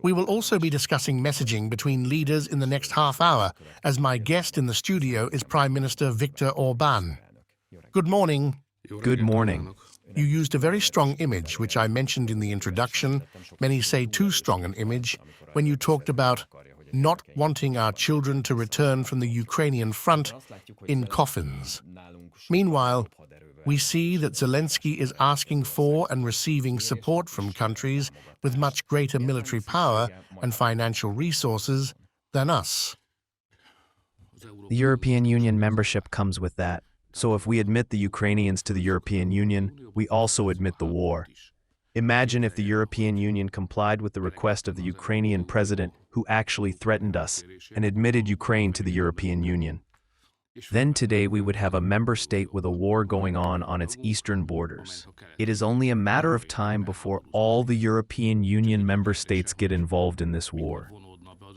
We will also be discussing messaging between leaders in the next half hour, as my guest in the studio is Prime Minister Viktor Orbán. Good morning. Good morning. You used a very strong image, which I mentioned in the introduction. Many say too strong an image, when you talked about not wanting our children to return from the Ukrainian front in coffins. Meanwhile, we see that Zelensky is asking for and receiving support from countries with much greater military power and financial resources than us. The European Union membership comes with that. So if we admit the Ukrainians to the European Union, we also admit the war. Imagine if the European Union complied with the request of the Ukrainian president, who actually threatened us, and admitted Ukraine to the European Union. Then today we would have a member state with a war going on its eastern borders. It is only a matter of time before all the European Union member states get involved in this war.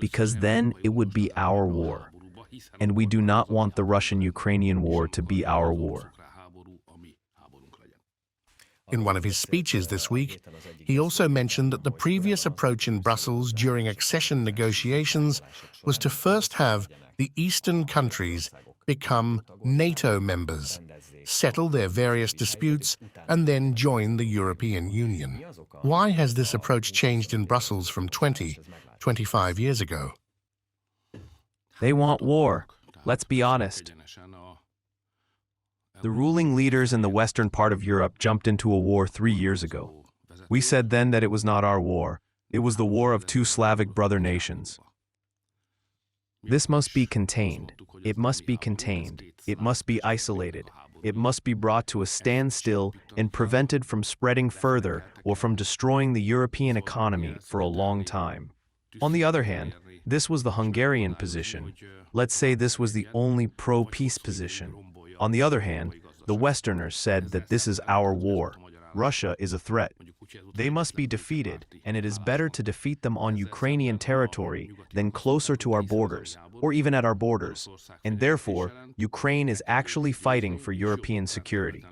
Because then it would be our war. And we do not want the Russian-Ukrainian war to be our war. In one of his speeches this week, he also mentioned that the previous approach in Brussels during accession negotiations was to first have the eastern countries become NATO members, settle their various disputes, and then join the European Union. Why has this approach changed in Brussels from 25 years ago? They want war. Let's be honest. The ruling leaders in the western part of Europe jumped into a war 3 years ago. We said then that it was not our war. It was the war of two Slavic brother nations. This must be contained. It must be contained. It must be isolated. It must be brought to a standstill and prevented from spreading further or from destroying the European economy for a long time. On the other hand, this was the Hungarian position. Let's say this was the only pro-peace position. On the other hand, the Westerners said that this is our war. Russia is a threat. They must be defeated, and it is better to defeat them on Ukrainian territory than closer to our borders, or even at our borders. And therefore, Ukraine is actually fighting for European security.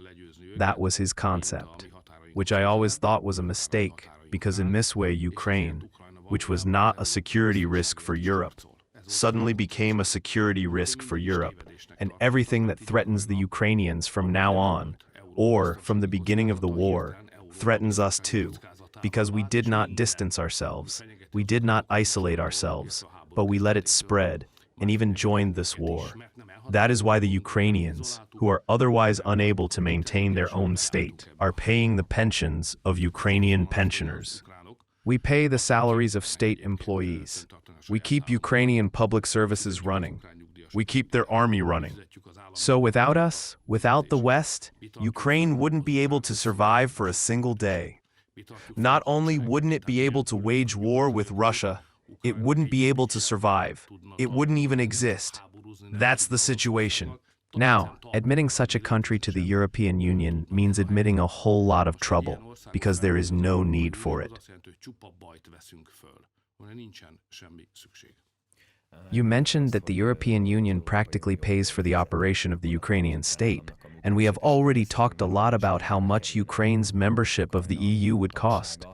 That was his concept, which I always thought was a mistake, because in this way Ukraine, which was not a security risk for Europe, suddenly became a security risk for Europe, and everything that threatens the Ukrainians from now on, or from the beginning of the war, threatens us too, because we did not distance ourselves, we did not isolate ourselves, but we let it spread, and even joined this war. That is why the Ukrainians, who are otherwise unable to maintain their own state, are paying the pensions of Ukrainian pensioners. We pay the salaries of state employees. We keep Ukrainian public services running. We keep their army running. So without us, without the West, Ukraine wouldn't be able to survive for a single day. Not only wouldn't it be able to wage war with Russia, it wouldn't be able to survive. It wouldn't even exist. That's the situation. Now, admitting such a country to the European Union means admitting a whole lot of trouble, because there is no need for it. You mentioned that the European Union practically pays for the operation of the Ukrainian state, and we have already talked a lot about how much Ukraine's membership of the EU would cost.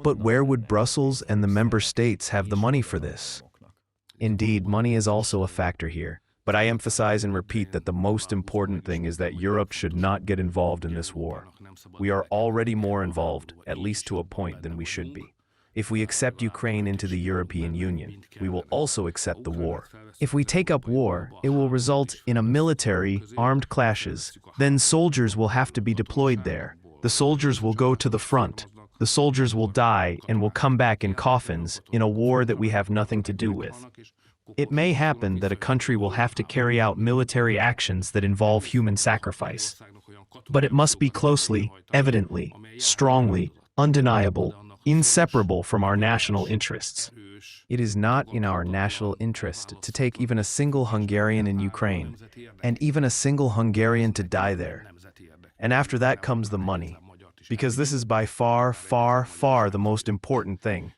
But where would Brussels and the member states have the money for this? Indeed, money is also a factor here, but I emphasize and repeat that the most important thing is that Europe should not get involved in this war. We are already more involved, at least to a point, than we should be. If we accept Ukraine into the European Union, we will also accept the war. If we take up war, it will result in a military, armed clashes. Then soldiers will have to be deployed there. The soldiers will go to the front. The soldiers will die and will come back in coffins in a war that we have nothing to do with. It may happen that a country will have to carry out military actions that involve human sacrifice. But it must be closely, evidently, strongly, undeniable, inseparable from our national interests. It is not in our national interest to take even a single Hungarian in Ukraine, and even a single Hungarian to die there. And after that comes the money, because this is by far, far, far the most important thing.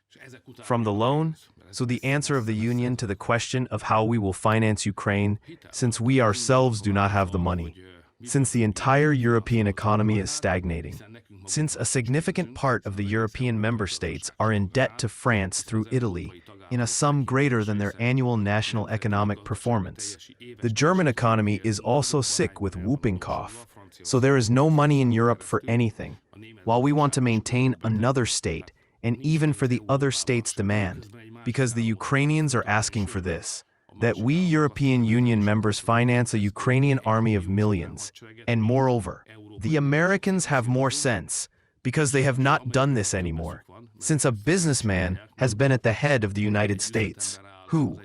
From the loan, so the answer of the Union to the question of how we will finance Ukraine, since we ourselves do not have the money, since the entire European economy is stagnating. since a significant part of the European member states are in debt to France through Italy, in a sum greater than their annual national economic performance. The German economy is also sick with whooping cough, so there is no money in Europe for anything, while we want to maintain another state, and even for the other states' demand, because the Ukrainians are asking for this, that we European Union members finance a Ukrainian army of millions, and moreover, the Americans have more sense, because they have not done this anymore, since a businessman has been at the head of the United States, who,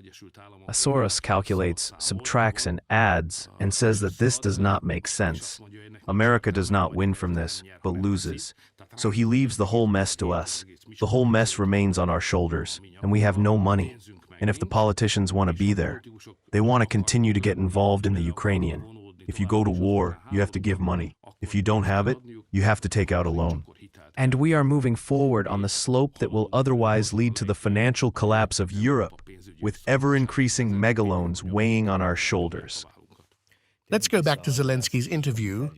Soros calculates, subtracts, and adds, and says that this does not make sense. America does not win from this, but loses. So he leaves the whole mess to us. The whole mess remains on our shoulders, and we have no money. And if the politicians want to be there, they want to continue to get involved in the Ukrainian. If you go to war, you have to give money. If you don't have it, you have to take out a loan. And we are moving forward on the slope that will otherwise lead to the financial collapse of Europe, with ever-increasing megaloans weighing on our shoulders. Let's go back to Zelensky's interview,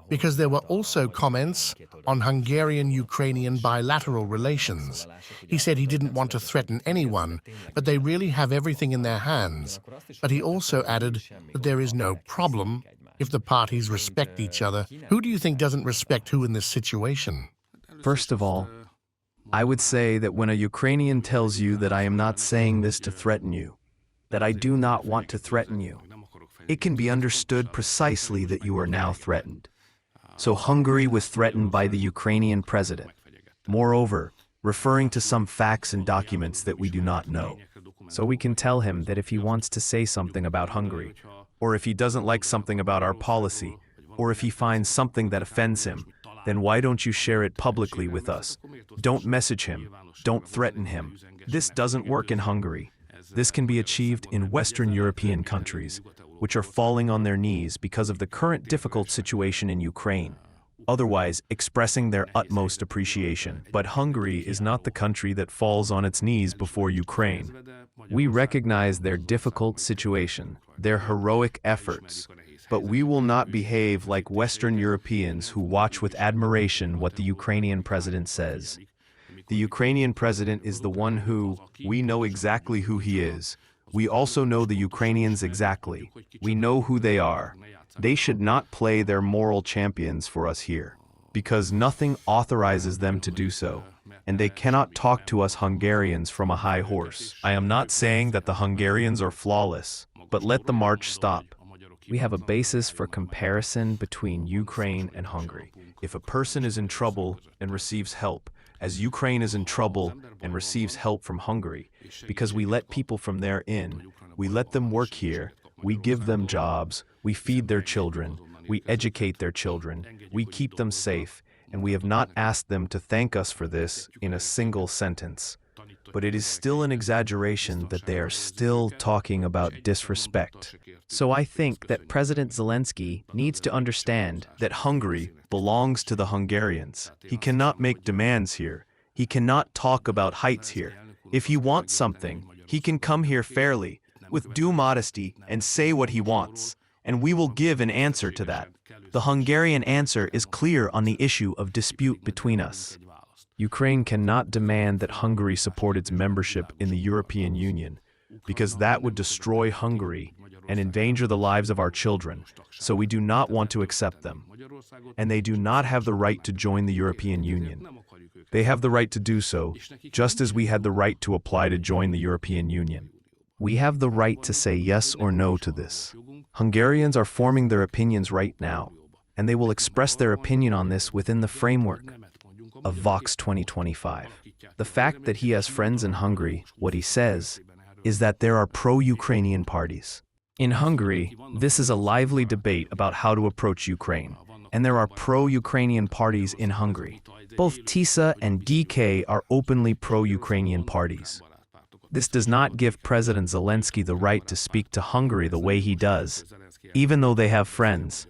because there were also comments on Hungarian-Ukrainian bilateral relations. He said he didn't want to threaten anyone, but they really have everything in their hands. But he also added that there is no problem if the parties respect each other. Who do you think doesn't respect who in this situation? First of all, I would say that when a Ukrainian tells you that I am not saying this to threaten you, that I do not want to threaten you, it can be understood precisely that you are now threatened. So Hungary was threatened by the Ukrainian president. Moreover, referring to some facts and documents that we do not know. So we can tell him that if he wants to say something about Hungary, or if he doesn't like something about our policy, or if he finds something that offends him, then why don't you share it publicly with us? Don't message him. Don't threaten him. This doesn't work in Hungary. This can be achieved in Western European countries, which are falling on their knees because of the current difficult situation in Ukraine, otherwise expressing their utmost appreciation. But Hungary is not the country that falls on its knees before Ukraine. We recognize their difficult situation, their heroic efforts, but we will not behave like Western Europeans who watch with admiration what the Ukrainian president says. The Ukrainian president is the one who, we know exactly who he is. We also know the Ukrainians exactly. We know who they are. They should not play their moral champions for us here, because nothing authorizes them to do so, and they cannot talk to us Hungarians from a high horse. I am not saying that the Hungarians are flawless, but let the march stop. We have a basis for comparison between Ukraine and Hungary. If a person is in trouble and receives help, as Ukraine is in trouble and receives help from Hungary, because we let people from there in, we let them work here, we give them jobs, we feed their children, we educate their children, we keep them safe, and we have not asked them to thank us for this in a single sentence. But it is still an exaggeration that they are still talking about disrespect. So I think that President Zelensky needs to understand that Hungary belongs to the Hungarians. He cannot make demands here. He cannot talk about heights here. If he wants something, he can come here fairly, with due modesty, and say what he wants, and we will give an answer to that. The Hungarian answer is clear on the issue of dispute between us. Ukraine cannot demand that Hungary support its membership in the European Union, because that would destroy Hungary and endanger the lives of our children, so we do not want to accept them. And they do not have the right to join the European Union. They have the right to do so, just as we had the right to apply to join the European Union. We have the right to say yes or no to this. Hungarians are forming their opinions right now, and they will express their opinion on this within the framework of Vox 2025. The fact that he has friends in Hungary, what he says, is that there are pro-Ukrainian parties. In Hungary, this is a lively debate about how to approach Ukraine, and there are pro-Ukrainian parties in Hungary. Both TISA and DK are openly pro-Ukrainian parties. This does not give President Zelensky the right to speak to Hungary the way he does, even though they have friends.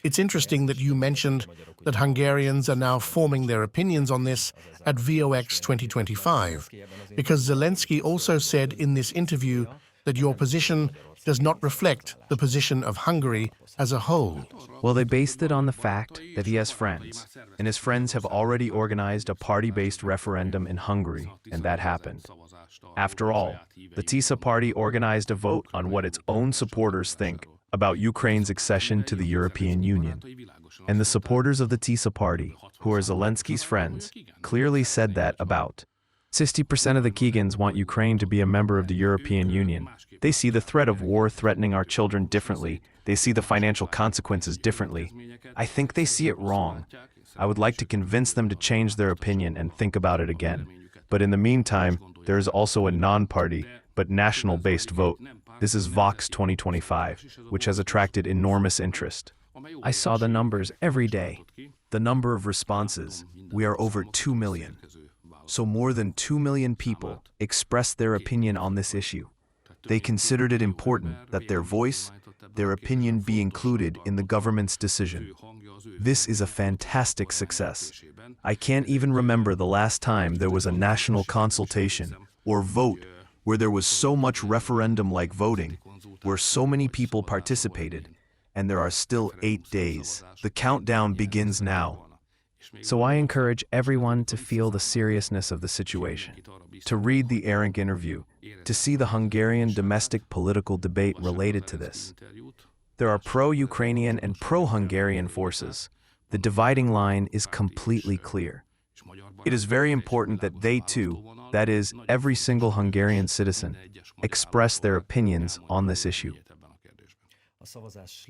It's interesting that you mentioned that Hungarians are now forming their opinions on this at VOX 2025, because Zelensky also said in this interview that your position does not reflect the position of Hungary as a whole. Well, they based it on the fact that he has friends, and his friends have already organized a party-based referendum in Hungary, and that happened. After all, the TISA party organized a vote on what its own supporters think about Ukraine's accession to the European Union. And the supporters of the TISA party, who are Zelensky's friends, clearly said that about 60% of the Keegans want Ukraine to be a member of the European Union. They see the threat of war threatening our children differently. They see the financial consequences differently. I think they see it wrong. I would like to convince them to change their opinion and think about it again. But in the meantime, there is also a non-party, but national-based vote. This is Vox 2025, which has attracted enormous interest. I saw the numbers every day. The number of responses, we are over 2 million. So more than 2 million people expressed their opinion on this issue. They considered it important that their voice, their opinion be included in the government's decision. This is a fantastic success. I can't even remember the last time there was a national consultation or vote where there was so much referendum-like voting, where so many people participated, and there are still 8 days. The countdown begins now. So I encourage everyone to feel the seriousness of the situation, to read the Ehrenk interview, to see the Hungarian domestic political debate related to this. There are pro-Ukrainian and pro-Hungarian forces. The dividing line is completely clear. It is very important that they too, that is, every single Hungarian citizen, express their opinions on this issue.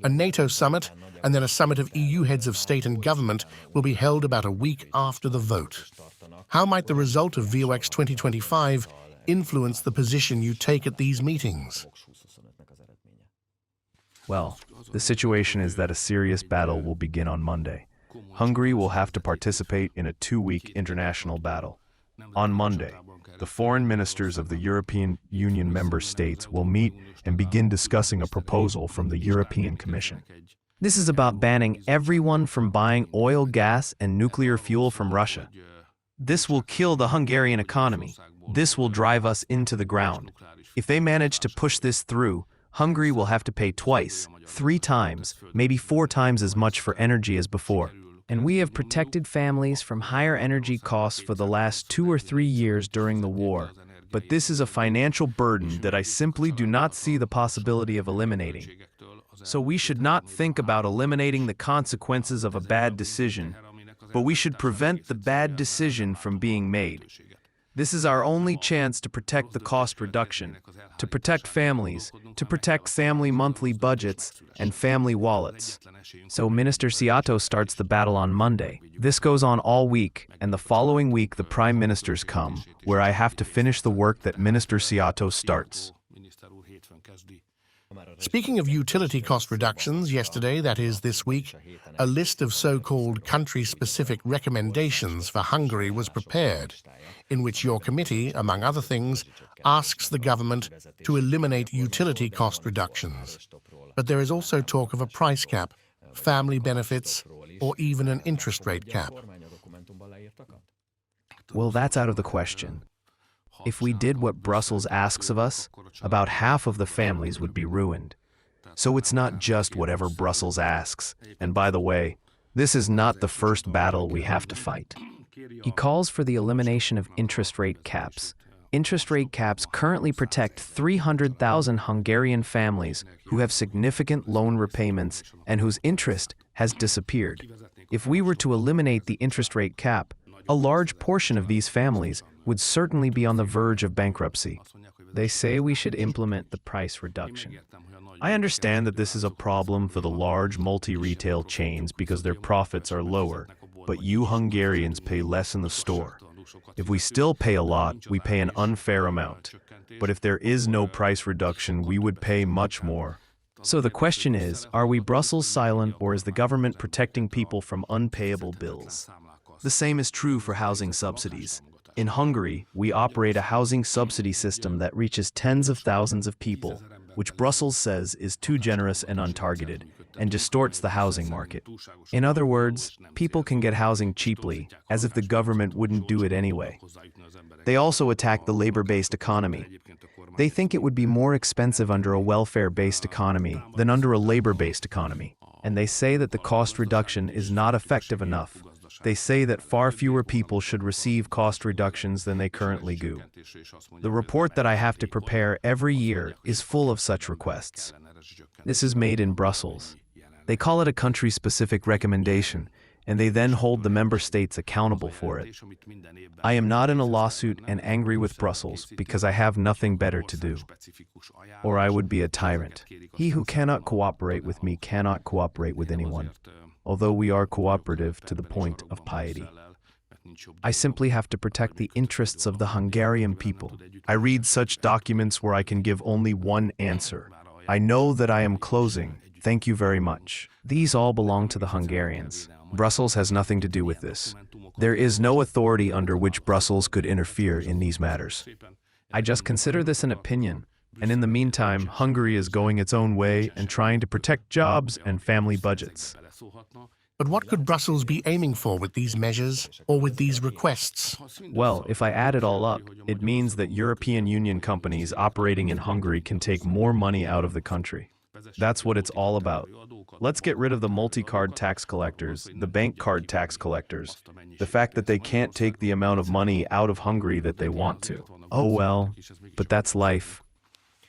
A NATO summit and then a summit of EU heads of state and government will be held about a week after the vote. How might the result of VOX 2025 influence the position you take at these meetings? Well, the situation is that a serious battle will begin on Monday. Hungary will have to participate in a 2-week international battle. On Monday, the foreign ministers of the European Union member states will meet and begin discussing a proposal from the European Commission. This is about banning everyone from buying oil, gas, and nuclear fuel from Russia. This will kill the Hungarian economy. This will drive us into the ground. If they manage to push this through, Hungary will have to pay twice, 3 times, maybe 4 times as much for energy as before. And we have protected families from higher energy costs for the last 2 or 3 years during the war. But this is a financial burden that I simply do not see the possibility of eliminating. So we should not think about eliminating the consequences of a bad decision, but we should prevent the bad decision from being made. This is our only chance to protect the cost reduction, to protect families, to protect family monthly budgets and family wallets. So Minister Szijjártó starts the battle on Monday. This goes on all week, and the following week the prime ministers come, where I have to finish the work that Minister Szijjártó starts. Speaking of utility cost reductions, yesterday, that is this week, a list of so-called country-specific recommendations for Hungary was prepared, in which your committee, among other things, asks the government to eliminate utility cost reductions. But there is also talk of a price cap, family benefits, or even an interest rate cap. Well, that's out of the question. If we did what Brussels asks of us, about half of the families would be ruined. So it's not just whatever Brussels asks. And by the way, this is not the first battle we have to fight. He calls for the elimination of interest rate caps. Interest rate caps currently protect 300,000 Hungarian families who have significant loan repayments and whose interest has disappeared. If we were to eliminate the interest rate cap, a large portion of these families would certainly be on the verge of bankruptcy. They say we should implement the price reduction. I understand that this is a problem for the large multi-retail chains because their profits are lower, but you Hungarians pay less in the store. If we still pay a lot, we pay an unfair amount. But if there is no price reduction, we would pay much more. So the question is, are we Brussels silent, or is the government protecting people from unpayable bills? The same is true for housing subsidies. In Hungary, we operate a housing subsidy system that reaches tens of thousands of people, which Brussels says is too generous and untargeted. and distorts the housing market. In other words, people can get housing cheaply, as if the government wouldn't do it anyway. They also attack the labor-based economy. They think it would be more expensive under a welfare-based economy than under a labor-based economy. And they say that the cost reduction is not effective enough. They say that far fewer people should receive cost reductions than they currently do. The report that I have to prepare every year is full of such requests. This is made in Brussels. They call it a country-specific recommendation, and they then hold the member states accountable for it. I am not in a lawsuit and angry with Brussels because I have nothing better to do. Or I would be a tyrant. He who cannot cooperate with me cannot cooperate with anyone, although we are cooperative to the point of piety. I simply have to protect the interests of the Hungarian people. I read such documents where I can give only one answer. I know that I am closing. Thank you very much. These all belong to the Hungarians. Brussels has nothing to do with this. There is no authority under which Brussels could interfere in these matters. I just consider this an opinion, and in the meantime, Hungary is going its own way and trying to protect jobs and family budgets. But what could Brussels be aiming for with these measures or with these requests? Well, if I add it all up, it means that European Union companies operating in Hungary can take more money out of the country. That's what it's all about. Let's get rid of the multi-card tax collectors, the bank card tax collectors, the fact that they can't take the amount of money out of Hungary that they want to. Oh well, but that's life.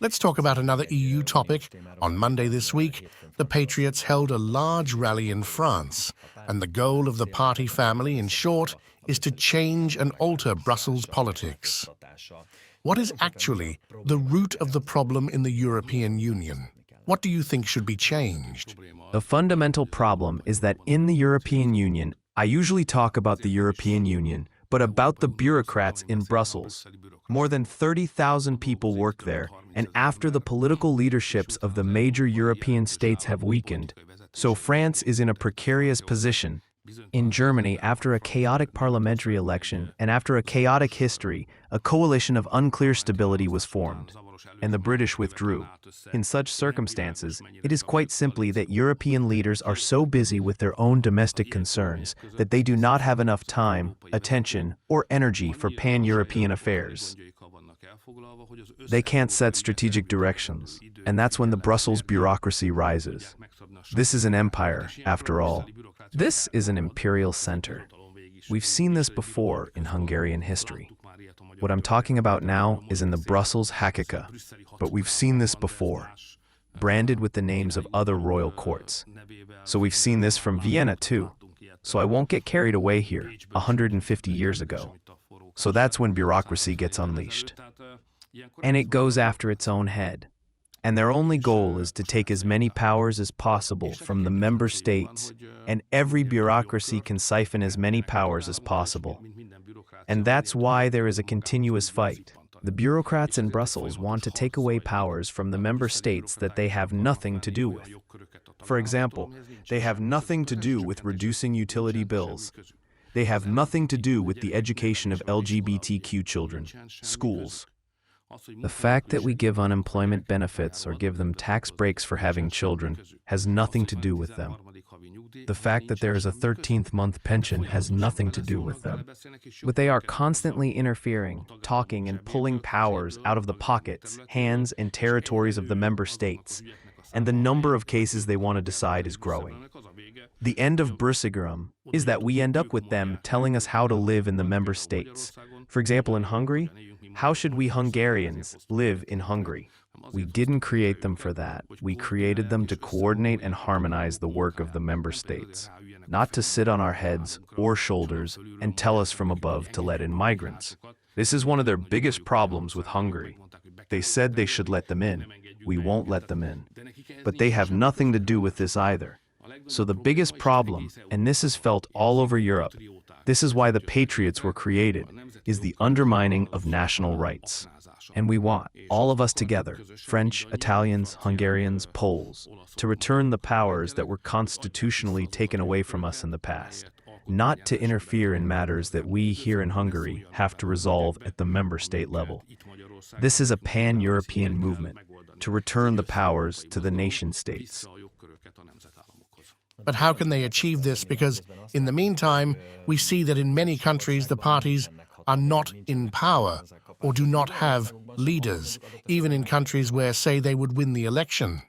Let's talk about another EU topic. On Monday this week, the Patriots held a large rally in France, and the goal of the party family, in short, is to change and alter Brussels politics. What is actually the root of the problem in the European Union? What do you think should be changed? The fundamental problem is that in the European Union, I usually talk about the European Union, but about the bureaucrats in Brussels. More than 30,000 people work there, and after the political leaderships of the major European states have weakened, so France is in a precarious position. In Germany, after a chaotic parliamentary election and after a chaotic history, a coalition of unclear stability was formed, and the British withdrew. In such circumstances, it is quite simply that European leaders are so busy with their own domestic concerns that they do not have enough time, attention, or energy for pan-European affairs. They can't set strategic directions, and that's when the Brussels bureaucracy rises. This is an empire, after all. This is an imperial center. We've seen this before in Hungarian history. What I'm talking about now is in the Brussels Hakika, but we've seen this before, branded with the names of other royal courts. So we've seen this from Vienna too. So I won't get carried away here, 150 years ago. So that's when bureaucracy gets unleashed. And it goes after its own head. And their only goal is to take as many powers as possible from the member states, and every bureaucracy can siphon as many powers as possible. And that's why there is a continuous fight. The bureaucrats in Brussels want to take away powers from the member states that they have nothing to do with. For example, they have nothing to do with reducing utility bills. They have nothing to do with the education of LGBTQ children, schools. The fact that we give unemployment benefits or give them tax breaks for having children has nothing to do with them. The fact that there is a 13th month pension has nothing to do with them. But they are constantly interfering, talking, and pulling powers out of the pockets, hands, and territories of the member states, and the number of cases they want to decide is growing. The end of Brussels is that we end up with them telling us how to live in the member states. For example, in Hungary, how should we Hungarians live in Hungary? We didn't create them for that. We created them to coordinate and harmonize the work of the member states, not to sit on our heads or shoulders and tell us from above to let in migrants. This is one of their biggest problems with Hungary. They said they should let them in. We won't let them in. But they have nothing to do with this either. So the biggest problem, and this is felt all over Europe, this is why the Patriots were created, is the undermining of national rights. And we want, all of us together, French, Italians, Hungarians, Poles, to return the powers that were constitutionally taken away from us in the past, not to interfere in matters that we here in Hungary have to resolve at the member state level. This is a pan-European movement to return the powers to the nation states. But how can they achieve this? Because in the meantime, we see that in many countries the parties are not in power or do not have leaders, even in countries where, say, they would win the election.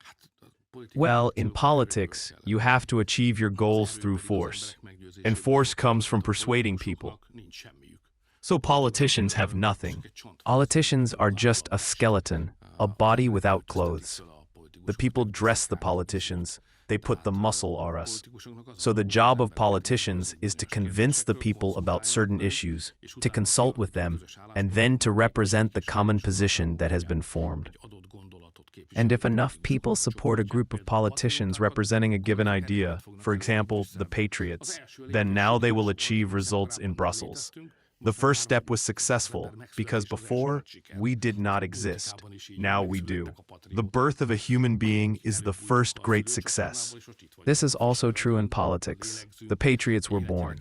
Well, in politics, you have to achieve your goals through force. And force comes from persuading people. So politicians have nothing. Politicians are just a skeleton, a body without clothes. The people dress the politicians. They put the muscle on us. So the job of politicians is to convince the people about certain issues, to consult with them, and then to represent the common position that has been formed. And if enough people support a group of politicians representing a given idea, for example, the Patriots, then now they will achieve results in Brussels. The first step was successful, because before, we did not exist. Now we do. The birth of a human being is the first great success. This is also true in politics. The Patriots were born.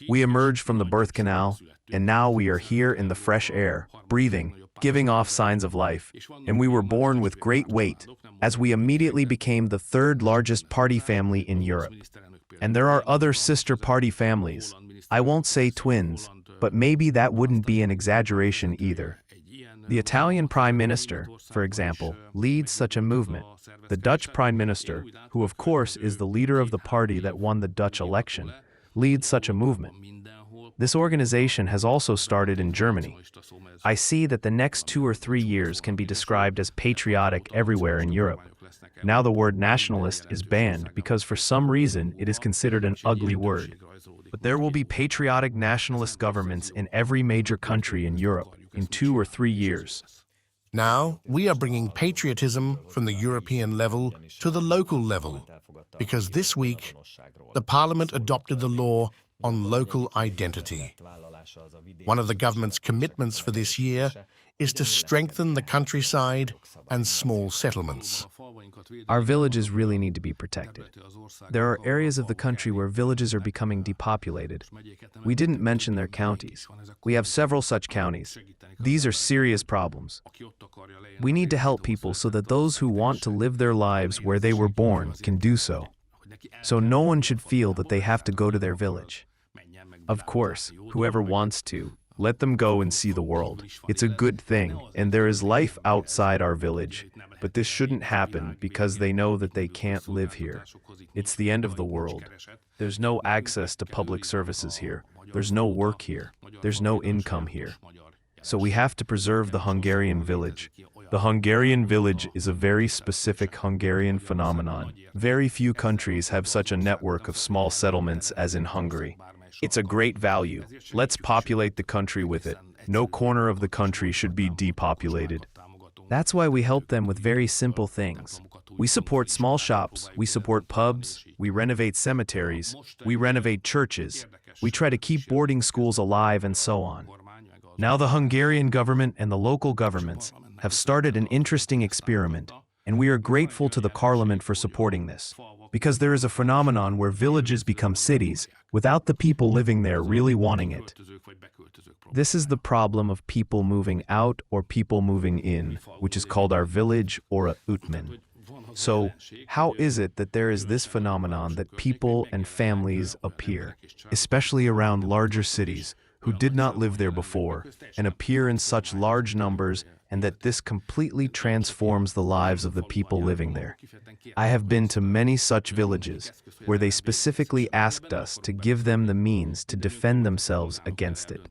We emerged from the birth canal, and now we are here in the fresh air, breathing, giving off signs of life. And we were born with great weight, as we immediately became the third largest party family in Europe. And there are other sister party families. I won't say twins, but maybe that wouldn't be an exaggeration either. The Italian Prime Minister, for example, leads such a movement. The Dutch Prime Minister, who of course is the leader of the party that won the Dutch election, leads such a movement. This organization has also started in Germany. I see that the next 2 or 3 years can be described as patriotic everywhere in Europe. Now the word nationalist is banned because for some reason it is considered an ugly word. But there will be patriotic nationalist governments in every major country in Europe in 2 or 3 years. Now, we are bringing patriotism from the European level to the local level, because this week, the Parliament adopted the law on local identity. One of the government's commitments for this year is to strengthen the countryside and small settlements. Our villages really need to be protected. There are areas of the country where villages are becoming depopulated. We didn't mention their counties. We have several such counties. These are serious problems. We need to help people so that those who want to live their lives where they were born can do so. So no one should feel that they have to go to their village. Of course, whoever wants to, let them go and see the world. It's a good thing, and there is life outside our village. But this shouldn't happen because they know that they can't live here. It's the end of the world. There's no access to public services here. There's no work here. There's no income here. So we have to preserve the Hungarian village. The Hungarian village is a very specific Hungarian phenomenon. Very few countries have such a network of small settlements as in Hungary. It's a great value. Let's populate the country with it. No corner of the country should be depopulated. That's why we help them with very simple things. We support small shops, we support pubs, we renovate cemeteries, we renovate churches, we try to keep boarding schools alive and so on. Now the Hungarian government and the local governments have started an interesting experiment, and we are grateful to the parliament for supporting this. Because there is a phenomenon where villages become cities without the people living there really wanting it. This is the problem of people moving out or people moving in, which is called our village or a utman. So, how is it that there is this phenomenon that people and families appear, especially around larger cities, who did not live there before, and appear in such large numbers, and that this completely transforms the lives of the people living there? I have been to many such villages, where they specifically asked us to give them the means to defend themselves against it.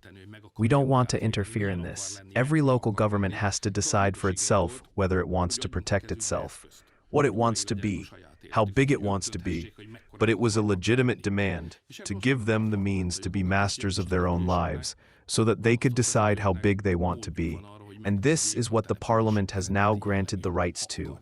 We don't want to interfere in this. Every local government has to decide for itself whether it wants to protect itself, what it wants to be, how big it wants to be. But it was a legitimate demand to give them the means to be masters of their own lives, so that they could decide how big they want to be. And this is what the parliament has now granted the rights to.